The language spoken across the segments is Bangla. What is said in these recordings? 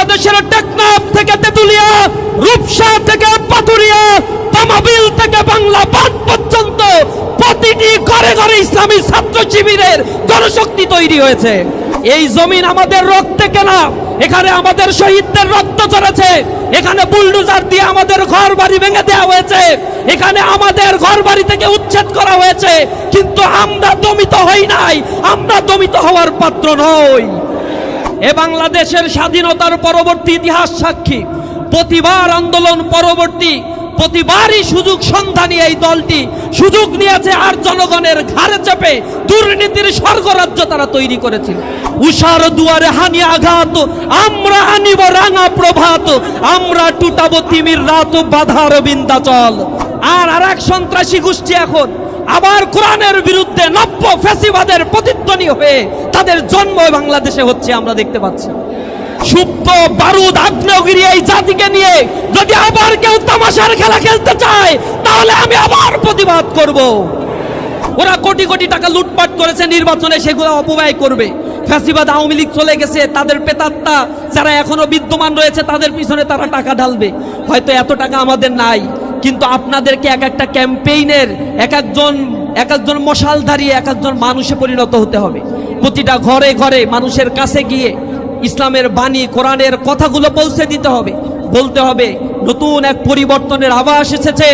বাংলাদেশের টেকনাফ থেকে তেতুলিয়া, রূপসা থেকে পাতুরিয়া, তামাবিল থেকে বাংলা বাঁধ পর্যন্ত প্রতিটি ঘরে ঘরে ইসলামী ছাত্র শিবিরের জনশক্তি তৈরি হয়েছে। এই জমিন আমাদের রক্তে কেনা, এখানে আমাদের শহীদদের রক্ত ঝরেছে, এখানে বুলডোজার দিয়ে আমাদের ঘর বাড়ি ভেঙে দেওয়া হয়েছে, এখানে আমাদের ঘর বাড়ি থেকে উচ্ছেদ করা হয়েছে, কিন্তু আমরা দমিত হই নাই, আমরা দমিত হওয়ার পাত্র নই। এ বাংলাদেশের স্বাধীনতার পরবর্তী ইতিহাস সাক্ষী। প্রতিবার আন্দোলন পরবর্তী প্রতিবারই সুযোগ সন্ধানী এই দলটি সুযোগ নিয়েছে আর জনগণের ঘাড়ে চেপে দুর্নীতির স্বর্গরাজ্য তারা তৈরি করেছিল। উষার দুয়ারে হানি আঘাত, আমরা আনিব রাঙা প্রভাত, আমরা টুটাবো তিমির রাত, বাধার বিন্দাচল। আর এক সন্ত্রাসী গোষ্ঠী এখন আবার কোরআনের বিরুদ্ধে নব্য ফ্যাসিবাদের প্রতিধ্বনি হয়ে তাদের জন্ম বাংলাদেশে হচ্ছে, আমরা দেখতে পাচ্ছি। সুপ্ত বারুদ আগ্নেয়গিরি এই জাতিকে নিয়ে যদি আবার কেউ তামাশার খেলা খেলতে চায়, তাহলে আমি আবার প্রতিবাদ করব। ওরা কোটি কোটি টাকা লুটপাট করেছে নির্বাচনে, সেগুলো অপব্যয় করবে। ফ্যাসিবাদ আওয়ামী লীগ চলে গেছে, তাদের পেতাত্তা যারা এখনো বিদ্যমান রয়েছে তাদের পিছনে তারা টাকা ঢালবে। হয়তো এত টাকা আমাদের নাই, কিন্তু আপনাদেরকে এক একটা ক্যাম্পেইনের এক একজন মশালধারী এক একজন মানুষে পরিণত হতে হবে। প্রতিটা ঘরে ঘরে মানুষের কাছে গিয়ে ইসলামের বাণী, কোরআনের কথাগুলো পৌঁছে দিতে হবে। বলতে হবে নতুন এক পরিবর্তনের আভাস এসেছে,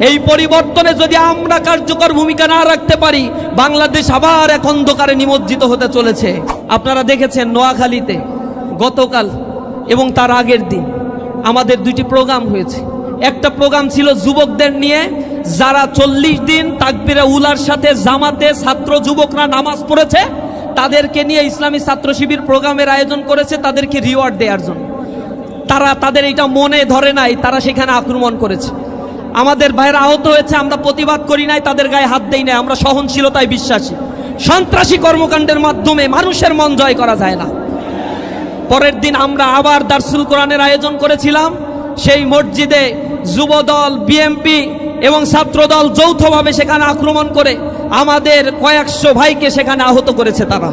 এই পরিবর্তনে যদি আমরা কার্যকর ভূমিকা না রাখতে পারি, বাংলাদেশ আবার এক অন্ধকারে নিমজ্জিত হতে চলেছে। আপনারা দেখেছেন নোয়াখালীতে গতকাল এবং তার আগের দিন আমাদের দুটি প্রোগ্রাম হয়েছে। একটা প্রোগ্রাম ছিল যুবকদের নিয়ে, যারা 40 দিন তাকবীরে উলার সাথে জামাতে ছাত্র যুবকরা নামাজ পড়েছে, তাদেরকে নিয়ে ইসলামী ছাত্র শিবির প্রোগ্রামের আয়োজন করেছে তাদেরকে রিওয়ার্ড দেওয়ার জন্য। তাদের এটা মনে ধরে নাই, তারা সেখানে আক্রমণ করেছে। আমাদের ভাইয়েরা আহত হয়েছে, আমরা প্রতিবাদ করি নাই, তাদের গায়ে হাত দেই নাই, আমরা সহনশীলতায় বিশ্বাসী। সন্ত্রাসী কর্মকাণ্ডের মাধ্যমে মানুষের মন জয় করা যায় না। পরের দিন আমরা আবার দারসুল কোরআনের আয়োজন করেছিলাম। সেই মসজিদে যুবদল, বিএমপি এবং ছাত্রদল যৌথভাবে সেখানে আক্রমণ করে আমাদের কয়েকশো ভাইকে সেখানে আহত করেছে তারা।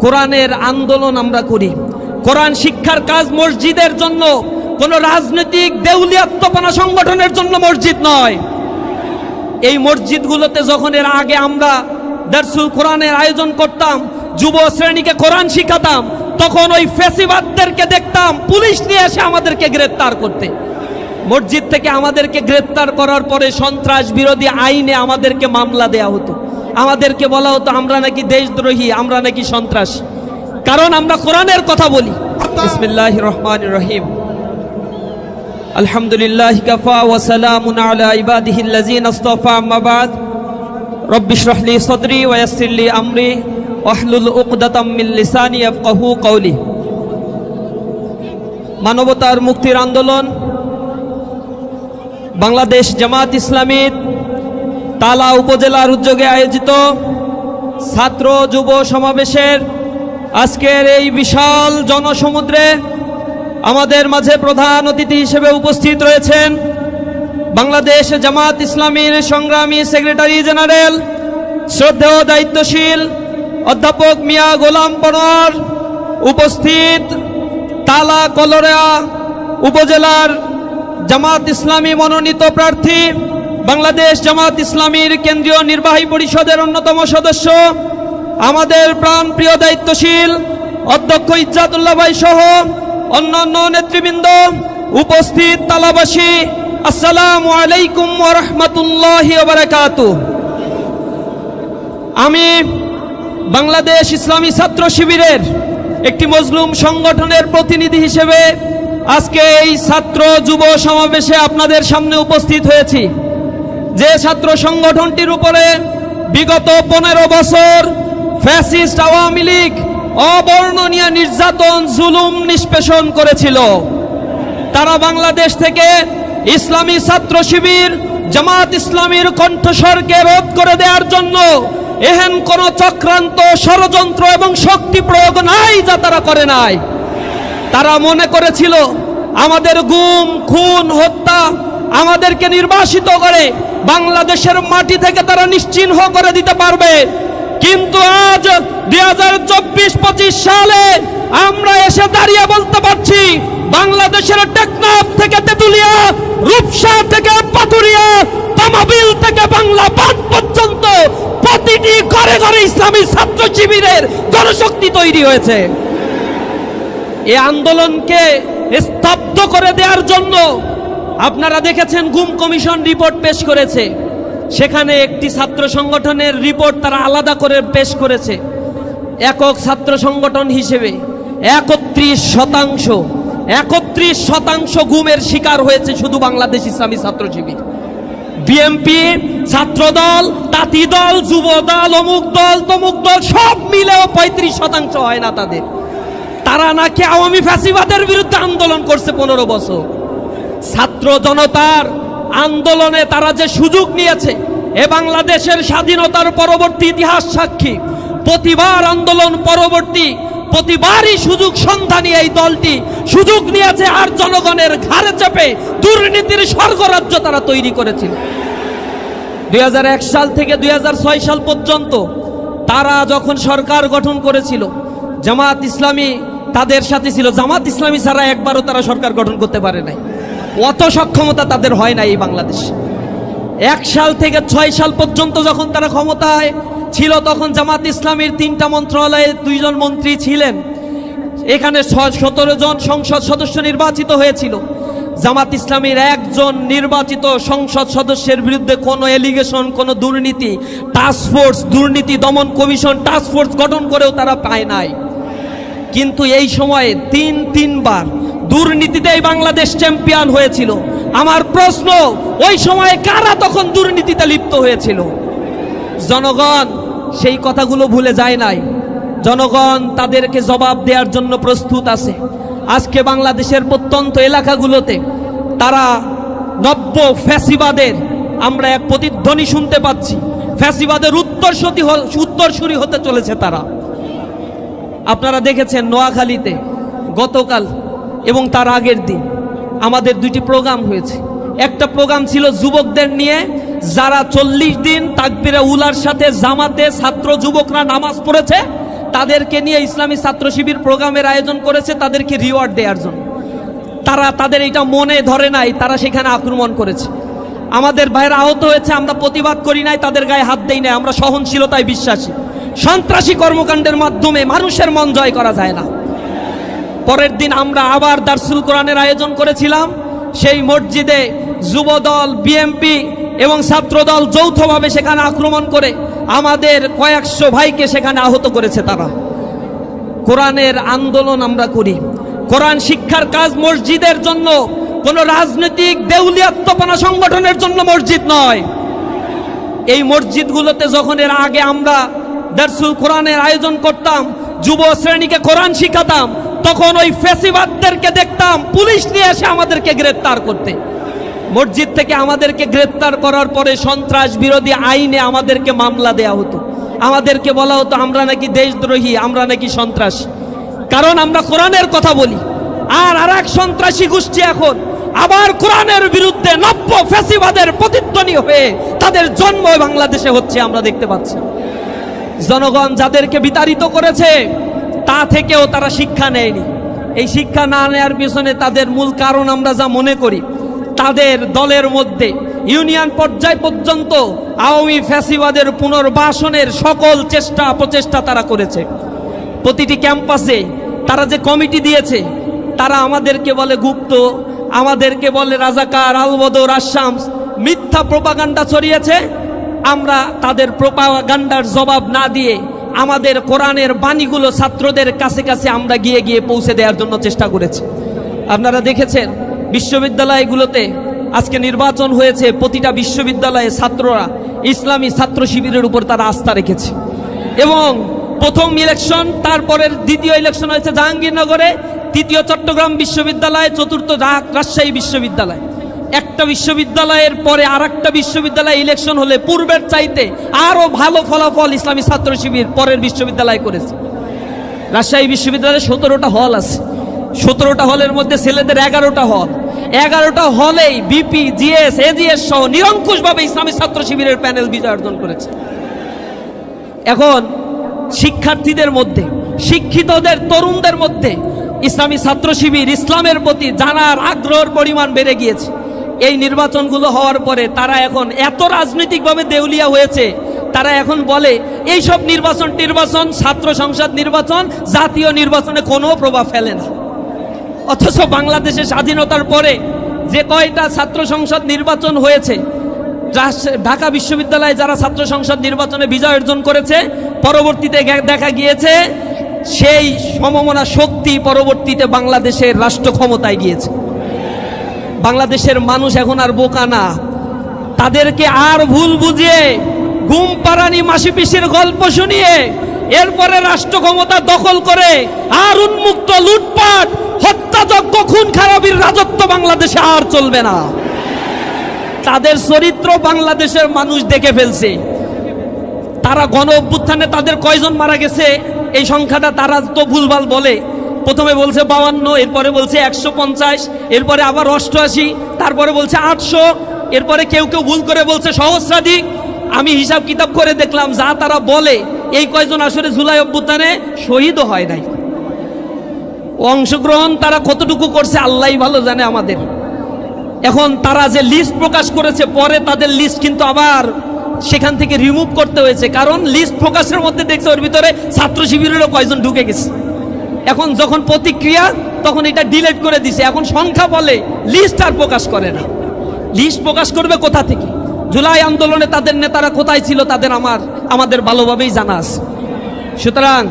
কোরআনের আন্দোলন আমরা করি, কোরআন শিক্ষার কাজ মসজিদের জন্য, কোন রাজনৈতিক দেউলিয়াত্মপনা সংগঠনের জন্য মসজিদ নয়। এই মসজিদগুলোতে যখন এর আগে আমরা দারসুল কোরআনের আয়োজন করতাম, যুব শ্রেণীকে কোরআন শিখাতাম, তখন ওই ফ্যাসিবাদদেরকে দেখতাম পুলিশ নিয়ে এসে আমাদেরকে গ্রেফতার করতে। মসজিদ থেকে আমাদেরকে গ্রেফতার করার পরে সন্ত্রাস বিরোধী আইনে আমাদেরকে মামলা দেয়া হতো, আমাদেরকে বলা হতো আমরা নাকি দেশদ্রোহী, আমরা নাকি সন্ত্রাস, কারণ আমরা কোরআনের কথা বলি। বিসমিল্লাহির রহমানির রহিম। আলহামদুলিল্লাহি কাফা ওয়া সালামুন আলা ইবাদিহিল্লাযিনা ইসতাফা, আম্মা বাদ। রব্বি ইশরাহ লি সাদরি ওয়া ইয়াসসির লি আমরি ওয়াহলুল উকদাতাম মিন লিসানি ইয়াফকাহু কওলি। মানবতার মুক্তির আন্দোলন বাংলাদেশ জামাত ইসলামী তালা উপজেলার উদ্যোগে আয়োজিত ছাত্র যুব সমাবেশের আজকের এই বিশাল জনসমুদ্রে আমাদের মাঝে প্রধান অতিথি হিসেবে উপস্থিত রয়েছেন বাংলাদেশ জামাত ইসলামীর সংগ্রামী সেক্রেটারি জেনারেল, শ্রদ্ধেয় দায়িত্বশীল অধ্যাপক মিয়া গোলাম পনোয়ার, উপস্থিত তালা কলরা উপজেলার জামাত ইসলামী মনোনীত প্রার্থী, বাংলাদেশ জামাত ইসলামীর কেন্দ্রীয় নির্বাহী পরিষদের অন্যতম সদস্য, আমাদের প্রাণপ্রিয় দায়িত্বশীল অধ্যক্ষ ইজ্জাতুল্লাহ ভাই সহ অন্যান্য নেতৃবৃন্দ, উপস্থিত তালাবাসী, আসসালামু আলাইকুম ওয়া রাহমাতুল্লাহি ওয়া বারাকাতুহু। আমি বাংলাদেশ ইসলামী ছাত্র শিবিরের একটি মজলুম সংগঠনের প্রতিনিধি হিসেবে আজকে এই ছাত্র যুব সমাবেশে আপনাদের সামনে উপস্থিত হয়েছি। যে ছাত্র সংগঠনটির উপরে বিগত 15 বছর ফ্যাসিস্ট আওয়ামী লীগ অবর্ণনীয় নির্যাতন, জুলুম নিষ্পেষণ করেছিল, তারা বাংলাদেশ থেকে ইসলামী ছাত্র শিবির জামাত ইসলামীর কণ্ঠস্বরকে রোধ করে দেওয়ার জন্য এহেন কোন চক্রান্ত, ষড়যন্ত্র এবং শক্তি প্রয়োগ নাই যা তারা করে নাই। তারা মনে করেছিল আমাদের গুম, খুন, হত্যা, আমাদেরকে নির্বাসিত করে বাংলাদেশের মাটি থেকে তারা নিশ্চিহ্ন করে দিতে পারবে। কিন্তু আজ 2024-25 সালে আমরা এসে দাঁড়িয়ে বলতে পারছি বাংলাদেশের টেকনাফ থেকে তেতুলিয়া, রূপসা থেকে পাথুরিয়া, তামাবিল থেকে বাংলা বাঁধ পর্যন্ত প্রতিটি ঘরে ঘরে ইসলামী ছাত্র শিবিরের জনশক্তি তৈরি হয়েছে। এই আন্দোলনকে স্তব্ধ করে দেওয়ার জন্য আপনারা দেখেছেন গুম কমিশন রিপোর্ট পেশ করেছে। সেখানে একটি ছাত্র সংগঠনের রিপোর্ট তারা আলাদা করে পেশ করেছে। একক ছাত্র সংগঠন হিসেবে 31% গুমের শিকার হয়েছে শুধু বাংলাদেশ ইসলামী ছাত্র শিবির। বিএনপি, ছাত্রদল, তাঁতি দল, যুব দল, অমুক দল, তমুক দল সব মিলেও 35% হয় না তাদের। তারা নাকি আওয়ামী ফ্যাসিবাদের বিরুদ্ধে আন্দোলন করছে 15 বছর। ছাত্র জনতার আন্দোলনে তারা যে সুযোগ নিয়েছে, এ বাংলাদেশের স্বাধীনতার পরবর্তী ইতিহাস সাক্ষী। প্রতিবার আন্দোলন পরবর্তী প্রতিবারই সুযোগ সন্ধানী এই দলটি সুযোগ নিয়েছে আর জনগণের ঘাড়ে চেপে দুর্নীতির স্বর্গরাজ্য তারা তৈরি করেছিল। 2001 সাল থেকে 2006 সাল পর্যন্ত তারা যখন সরকার গঠন করেছিল, জামাত ইসলামী তাদের সাথে ছিল। জামাত ইসলামী ছাড়া একবারও তারা সরকার গঠন করতে পারে নাই, অত সক্ষমতা তাদের হয় না এই বাংলাদেশ। 1 সাল থেকে 6 সাল পর্যন্ত যখন তারা ক্ষমতায় ছিল, তখন জামাত ইসলামীর 3টা মন্ত্রণালয়ে 2 জন মন্ত্রী ছিলেন। এখানে 17 জন সংসদ সদস্য নির্বাচিত হয়েছিল। জামাত ইসলামীর একজন নির্বাচিত সংসদ সদস্যের বিরুদ্ধে কোনো এলিগেশন, কোনো দুর্নীতি, টাস্কফোর্স, দুর্নীতি দমন কমিশন টাস্কফোর্স গঠন করেও তারা পায় নাই। কিন্তু এই সময়ে তিনবার দুর্নীতিতেই বাংলাদেশ চ্যাম্পিয়ন হয়েছিল। আমার প্রশ্ন, ওই সময়ে কারা তখন দুর্নীতিতে লিপ্ত হয়েছিল? জনগণ সেই কথাগুলো ভুলে যায় নাই। জনগণ তাদেরকে জবাব দেওয়ার জন্য প্রস্তুত আছে। আজকে বাংলাদেশের প্রত্যন্ত এলাকাগুলোতে তারা নব্য ফ্যাসিবাদের আমরা এক প্রতিধ্বনি শুনতে পাচ্ছি। ফ্যাসিবাদের উত্তরসূরি হতে চলেছে তারা। আপনারা দেখেছেন নোয়াখালীতে গতকাল এবং তার আগের দিন আমাদের 2টি প্রোগ্রাম হয়েছে। একটা প্রোগ্রাম ছিল যুবকদের নিয়ে, যারা 40 দিন তাকবীরে উলার সাথে জামাতে ছাত্র যুবকরা নামাজ পড়েছে, তাদেরকে নিয়ে ইসলামী ছাত্র শিবির প্রোগ্রামের আয়োজন করেছে তাদেরকে রিওয়ার্ড দেওয়ার জন্য। তাদের এটা মনে ধরে নাই, তারা সেখানে আক্রমণ করেছে। আমাদের ভাইরা আহত হয়েছে, আমরা প্রতিবাদ করি নাই, তাদের গায়ে হাত দেই নাই। আমরা সহনশীলতায় বিশ্বাসী। সন্ত্রাসী কর্মকাণ্ডের মাধ্যমে মানুষের মন জয় করা যায় না। পরের দিন আমরা আবার দারসুল কোরআনের আয়োজন করেছিলাম। সেই মসজিদে যুবদল, বিএনপি এবং ছাত্রদল যৌথভাবে সেখানে আক্রমণ করে আমাদের কয়েকশো ভাইকে সেখানে আহত করেছে তারা। কোরআনের আন্দোলন আমরা করি, কোরআন শিক্ষার কাজ মসজিদের জন্য, কোনো রাজনৈতিক দেউলিয়াত্মপনা সংগঠনের জন্য মসজিদ নয়। এই মসজিদগুলোতে যখন এর আগে আমরা দারসুল কোরআনের আয়োজন করতাম, যুব শ্রেণীকে কোরআন শিখাতাম, তখন ওই ফ্যাসিবাদদেরকে দেখতাম পুলিশ নিয়ে এসে আমাদেরকে গ্রেফতার করতে। মসজিদ থেকে আমাদেরকে গ্রেফতার করার পরে সন্ত্রাস বিরোধী আইনে আমাদেরকে মামলা দেয়া হতো। আমাদেরকে বলা হতো আমরা নাকি দেশদ্রোহী, আমরা নাকি সন্ত্রাসী, কারণ আমরা কোরআনের কথা বলি। আর এক সন্ত্রাসী গোষ্ঠী এখন আবার কোরআনের বিরুদ্ধে নব্য ফ্যাসিবাদের প্রতিধ্বনি হয়ে তাদের জন্ম বাংলাদেশে হচ্ছে, আমরা দেখতে পাচ্ছি। জনগণ যাদেরকে বিতাড়িত করেছে তা থেকেও তারা শিক্ষা নেয়নি। এই শিক্ষা না নেওয়ার পিছনে তাদের মূল কারণ আমরা যা মনে করি, তাদের দলের মধ্যে ইউনিয়ন পর্যায় পর্যন্ত আওয়ামী ফ্যাসিবাদের পুনর্বাসনের সকল প্রচেষ্টা তারা করেছে। প্রতিটি ক্যাম্পাসে তারা যে কমিটি দিয়েছে, তারা আমাদেরকে বলে গুপ্ত, আমাদেরকে বলে রাজাকার, আলবদর, আশামস, মিথ্যা প্রোপাগান্ডা ছড়িয়েছে। আমরা তাদের প্রোপাগান্ডার জবাব না দিয়ে আমাদের কোরআনের বাণীগুলো ছাত্রদের কাছে কাছে আমরা গিয়ে গিয়ে পৌঁছে দেওয়ার জন্য চেষ্টা করেছি। আপনারা দেখেছেন বিশ্ববিদ্যালয়গুলোতে আজকে নির্বাচন হয়েছে, প্রতিটা বিশ্ববিদ্যালয়ে ছাত্ররা ইসলামী ছাত্র শিবিরের উপর তারা আস্থা রেখেছে। এবং প্রথম ইলেকশন, তারপরের দ্বিতীয় ইলেকশন হয়েছে জাহাঙ্গীরনগরে, তৃতীয় চট্টগ্রাম বিশ্ববিদ্যালয়, চতুর্থ রাজশাহী বিশ্ববিদ্যালয়। একটা বিশ্ববিদ্যালয়ের পরে আর একটা বিশ্ববিদ্যালয়ে ইলেকশন হলে পূর্বের চাইতে আরো ভালো ফলাফল ইসলামী ছাত্র শিবির পরের বিশ্ববিদ্যালয় করেছে। রাজশাহী বিশ্ববিদ্যালয়ে 17টা হল আছে, 17টা হলের মধ্যে ছেলেদের 11টা হল। 11টা হলেই বিপি, জিএস, এজিএস সহ নিরঙ্কুশভাবে ইসলামী ছাত্র শিবিরের প্যানেল বিজয় অর্জন করেছে। এখন শিক্ষার্থীদের মধ্যে, শিক্ষিতদের তরুণদের মধ্যে ইসলামী ছাত্র শিবির ইসলামের প্রতি জানার আগ্রহের পরিমাণ বেড়ে গিয়েছে। এই নির্বাচনগুলো হওয়ার পরে তারা এখন এত রাজনৈতিকভাবে দেউলিয়া হয়েছে, তারা এখন বলে এইসব নির্বাচন ছাত্র সংসদ নির্বাচন জাতীয় নির্বাচনে কোনো প্রভাব ফেলে না। অথচ বাংলাদেশের স্বাধীনতার পরে যে কয়টা ছাত্র সংসদ নির্বাচন হয়েছে, ঢাকা বিশ্ববিদ্যালয়ে যারা ছাত্র সংসদ নির্বাচনে বিজয় অর্জন করেছে, পরবর্তীতে দেখা গিয়েছে সেই সমমনা শক্তি পরবর্তীতে বাংলাদেশের রাষ্ট্র ক্ষমতায় গিয়েছে। বাংলাদেশের মানুষ এখন আর বোকা না, তাদেরকে আর ভুল বুঝিয়ে ঘুম পাড়ানি মাসি পিসির গল্প শুনিয়ে এরপরে রাষ্ট্র ক্ষমতা দখল করে আর উন্মুক্ত লুটপাট হত্যাযজ্ঞ খুন খারাপির রাজত্ব বাংলাদেশে আর চলবে না। তাদের চরিত্র বাংলাদেশের মানুষ দেখে ফেলছে। তারা গণ অভ্যুত্থানে তাদের কয়জন মারা গেছে এই সংখ্যাটা তারা তো ভুলভাল বলে। প্রথমে বলছে 52, এরপরে বলছে 150, এরপরে আবার 88, তারপরে বলছে 800, এরপরে কেউ কেউ ভুল করে বলছে সহস্রাধিক। আমি হিসাব কিতাব করে দেখলাম যা তারা বলে এই কয়জন আসলে জুলাই অভ্যুত্থানে শহীদও হয় নাই। অংশগ্রহণ তারা কতটুকু করছে আল্লাহই ভালো জানে আমাদের। এখন তারা যে লিস্ট প্রকাশ করেছে, পরে তাদের লিস্ট কিন্তু আবার সেখান থেকে রিমুভ করতে হয়েছে, কারণ লিস্ট প্রকাশের মধ্যে দেখছে ওর ভিতরে ছাত্র শিবিরেরও কয়জন ঢুকে গেছে। এখন যখন প্রতিক্রিয়া তখন এটা ডিলিট করে দিছে, এখন সংখ্যা বলে, লিস্ট আর প্রকাশ করে না। লিস্ট প্রকাশ করবে কোথা থেকে? জুলাই আন্দোলনে তাদের নেতারা কোথায় ছিল তাদের আমাদের ভালোভাবেই জানা আছে। সুতরাং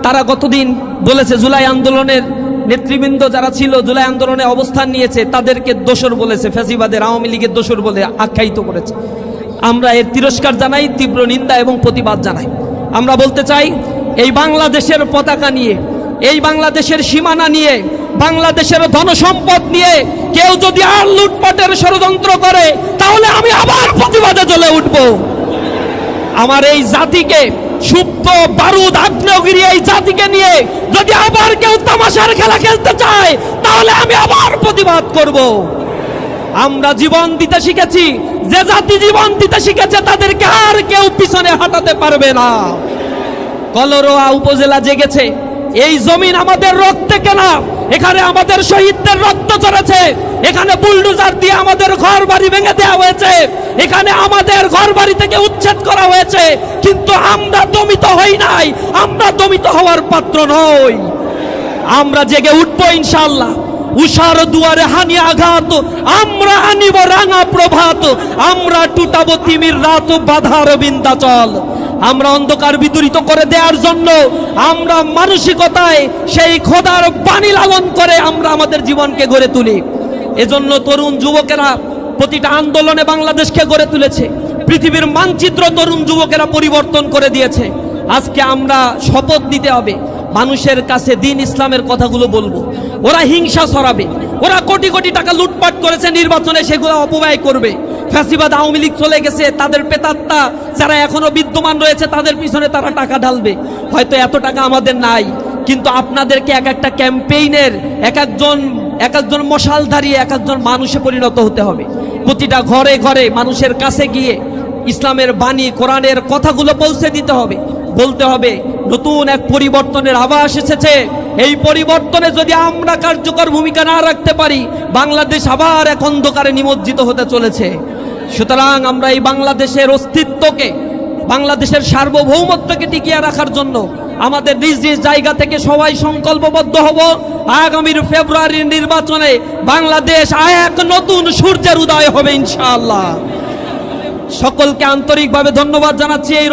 তারা গতদিন বলেছে জুলাই আন্দোলনের নেতৃবৃন্দ যারা ছিল, জুলাই আন্দোলনে অবস্থান নিয়েছে, তাদেরকে দোসর বলেছে, ফ্যাসিবাদের আওয়ামী লীগের দোসর বলে আখ্যায়িত করেছে। আমরা এর তিরস্কার জানাই, তীব্র নিন্দা এবং প্রতিবাদ জানাই। আমরা বলতে চাই এই বাংলাদেশের পতাকা নিয়ে, এই বাংলাদেশের সীমানা নিয়ে, বাংলাদেশের ধনসম্পদ নিয়ে কেউ যদি আর লুটপাটের ষড়যন্ত্র করে তাহলে আমি আবার প্রতিবাদে জ্বলে উঠব। আমার এই জাতিকে, সুপ্ত বারুদ আগ্নেয়গিরি এই জাতিকে নিয়ে যদি আবার কেউ তামাশার খেলা খেলতে চায় তাহলে আমি আবার প্রতিবাদ করব। আমরা জীবন দিতে শিখেছি, যে জাতি জীবন দিতে শিখেছে তাদেরকে আর কেউ পিছনে হাঁটাতে পারবে না। কলরোয়া উপজেলা জেগেছে, এই জমিন আমাদের রক্তে কেনা, এখানে আমাদের শহীদদের রক্ত ঝরেছে, এখানে বুলডোজার দিয়ে আমাদের ঘর বাড়ি ভেঙে দেওয়া হয়েছে, এখানে আমাদের ঘর বাড়ি থেকে উচ্ছেদ করা হয়েছে, কিন্তু আমরা দমিত হই নাই, আমরা দমিত হওয়ার পাত্র নই। আমরা জেগে উঠবো ইনশাআল্লাহ। উষার দুয়ারে হানি আঘাত, আমরা আনিব রাঙা প্রভাত, আমরা টুটাবো তিমির রাত, বাধার বিন্ধ্যাচল। আমরা অন্ধকার বিদূরিত করে দেওয়ার জন্য আমরা মানসিকতায় সেই খোদার বাণী লালন করে আমরা আমাদের জীবনকে গড়ে তুলি। এজন্য তরুণ যুবকেরা প্রতিটা আন্দোলনে বাংলাদেশকে গড়ে তুলেছে, পৃথিবীর মানচিত্র তরুণ যুবকেরা পরিবর্তন করে দিয়েছে। আজকে আমরা শপথ নিতে হবে, মানুষের কাছে দিন ইসলামের কথাগুলো বলবো। ওরা হিংসা ছড়াবে, ওরা কোটি কোটি টাকা লুটপাট করেছে নির্বাচনে, সেগুলো অপব্যয় করবে। ফ্যাসিবাদ আওয়ামী লীগ চলে গেছে, তাদের পেতাত্তা যারা এখনো বিদ্যমান রয়েছে তাদের পিছনে তারা টাকা ঢালবে। হয়তো এত টাকা আমাদের নাই, কিন্তু আপনাদেরকে এক একটা ক্যাম্পেইনের এক একজন মশালধারী এক একজন মানুষে পরিণত হতে হবে। প্রতিটা ঘরে ঘরে মানুষের কাছে গিয়ে ইসলামের বাণী, কোরআনের কথাগুলো পৌঁছে দিতে হবে। বলতে হবে নতুন এক পরিবর্তনের আভাস এসেছে, এই পরিবর্তনে যদি আমরা কার্যকর ভূমিকা না রাখতে পারি বাংলাদেশ আবার এক অন্ধকারে নিমজ্জিত হতে চলেছে। সুতরাং আমরা এই বাংলাদেশের অস্তিত্বকে, বাংলাদেশের সার্বভৌমত্বকে টিকিয়ে রাখার জন্য আমাদের নিজ নিজ জায়গা থেকে সবাই সংকল্পবদ্ধ হব। আগামীর ফেব্রুয়ারির নির্বাচনে বাংলাদেশ এক নতুন সূর্যের উদয় হবে ইনশাআল্লাহ। সকলকে আন্তরিকভাবে ধন্যবাদ জানাচ্ছি। এই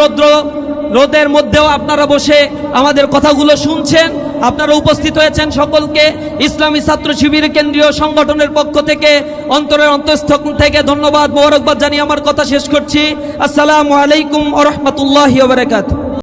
রোদের মধ্যেও আপনারা বসে আমাদের কথাগুলো শুনছেন, আপনারা উপস্থিত হয়েছেন। সকলকে ইসলামী ছাত্র শিবির কেন্দ্রীয় সংগঠনের পক্ষ থেকে অন্তরের অন্তঃস্থল থেকে ধন্যবাদ, মোবারকবাদ জানিয়ে আমার কথা শেষ করছি। আসসালামু আলাইকুম ওয়া রাহমাতুল্লাহি ওয়া বারাকাতুহু।